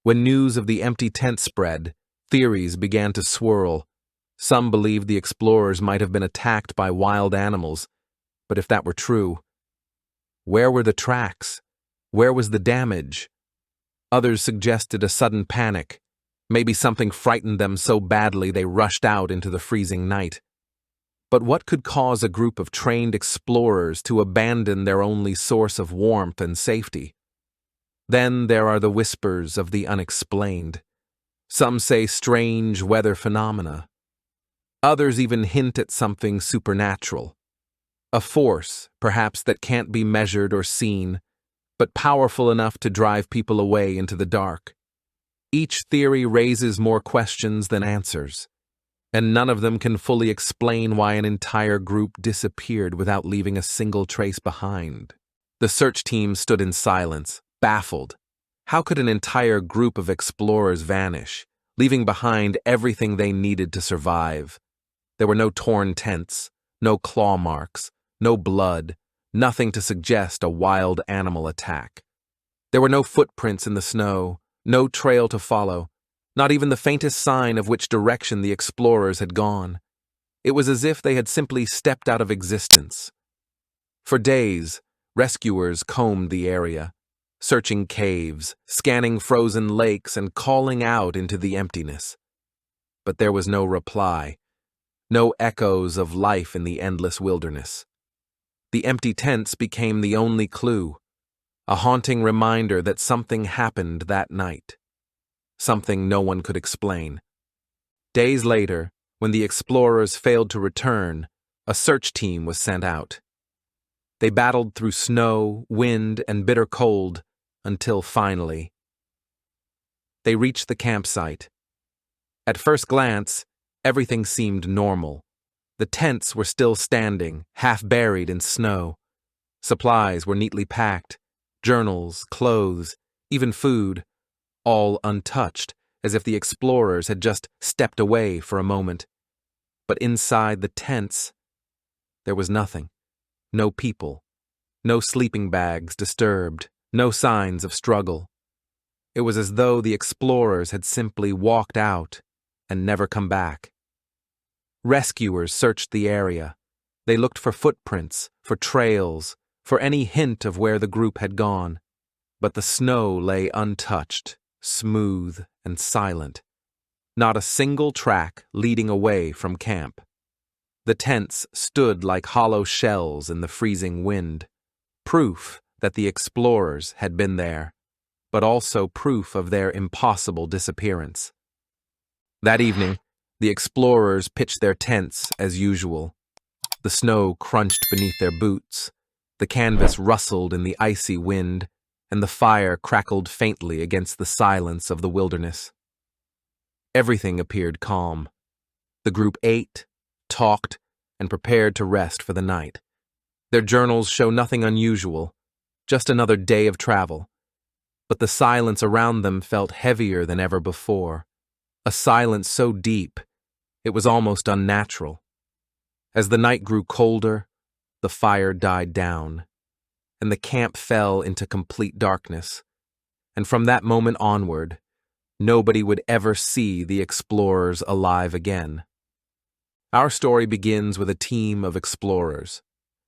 When news of the empty tent spread, theories began to swirl. Some believed the explorers might have been attacked by wild animals, but if that were true, where were the tracks? Where was the damage? Others suggested a sudden panic. Maybe something frightened them so badly they rushed out into the freezing night. But what could cause a group of trained explorers to abandon their only source of warmth and safety? Then there are the whispers of the unexplained. Some say strange weather phenomena. Others even hint at something supernatural. A force, perhaps, that can't be measured or seen, but powerful enough to drive people away into the dark. Each theory raises more questions than answers, and none of them can fully explain why an entire group disappeared without leaving a single trace behind. The search team stood in silence, baffled. How could an entire group of explorers vanish, leaving behind everything they needed to survive? There were no torn tents, no claw marks, no blood, nothing to suggest a wild animal attack. There were no footprints in the snow, no trail to follow, not even the faintest sign of which direction the explorers had gone. It was as if they had simply stepped out of existence. For days, rescuers combed the area, searching caves, scanning frozen lakes, and calling out into the emptiness. But there was no reply, no echoes of life in the endless wilderness. The empty tents became the only clue, a haunting reminder that something happened that night. Something no one could explain. Days later, when the explorers failed to return, a search team was sent out. They battled through snow, wind, and bitter cold until finally they reached the campsite. At first glance, everything seemed normal. The tents were still standing, half buried in snow. Supplies were neatly packed, journals, clothes, even food, all untouched, as if the explorers had just stepped away for a moment. But inside the tents, there was nothing. No people, no sleeping bags disturbed, no signs of struggle. It was as though the explorers had simply walked out and never come back. Rescuers searched the area. They looked for footprints, for trails, for any hint of where the group had gone. But the snow lay untouched, smooth and silent. Not a single track leading away from camp. The tents stood like hollow shells in the freezing wind, proof that the explorers had been there, but also proof of their impossible disappearance. That evening, the explorers pitched their tents as usual. The snow crunched beneath their boots, the canvas rustled in the icy wind, and the fire crackled faintly against the silence of the wilderness. Everything appeared calm. The group ate, talked, and prepared to rest for the night. Their journals show nothing unusual, just another day of travel. But the silence around them felt heavier than ever before, a silence so deep it was almost unnatural. As the night grew colder, the fire died down, and the camp fell into complete darkness. And from that moment onward, nobody would ever see the explorers alive again. Our story begins with a team of explorers.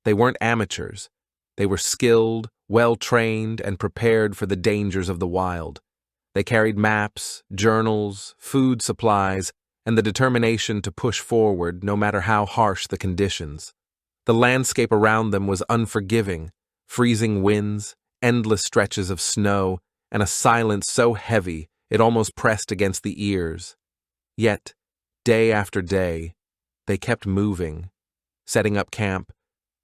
They weren't amateurs. They were skilled, well-trained, and prepared for the dangers of the wild. They carried maps, journals, food supplies, and the determination to push forward no matter how harsh the conditions. The landscape around them was unforgiving, freezing winds, endless stretches of snow, and a silence so heavy it almost pressed against the ears. Yet, day after day, they kept moving, setting up camp,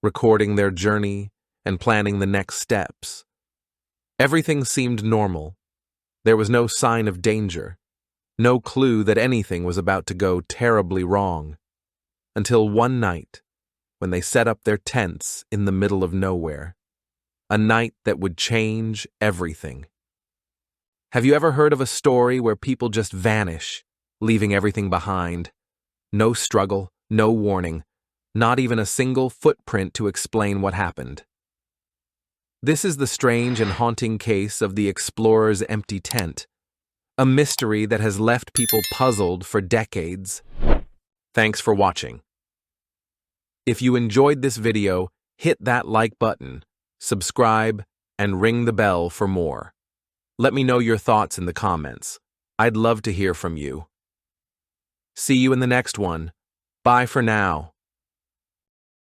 recording their journey, and planning the next steps. Everything seemed normal. There was no sign of danger, no clue that anything was about to go terribly wrong, until one night, when they set up their tents in the middle of nowhere. A night that would change everything. Have you ever heard of a story where people just vanish, leaving everything behind? No struggle, no warning, not even a single footprint to explain what happened. This is the strange and haunting case of the explorer's empty tent, a mystery that has left people puzzled for decades. Thanks for watching. If you enjoyed this video, hit that like button, subscribe, and ring the bell for more. Let me know your thoughts in the comments. I'd love to hear from you. See you in the next one. Bye for now.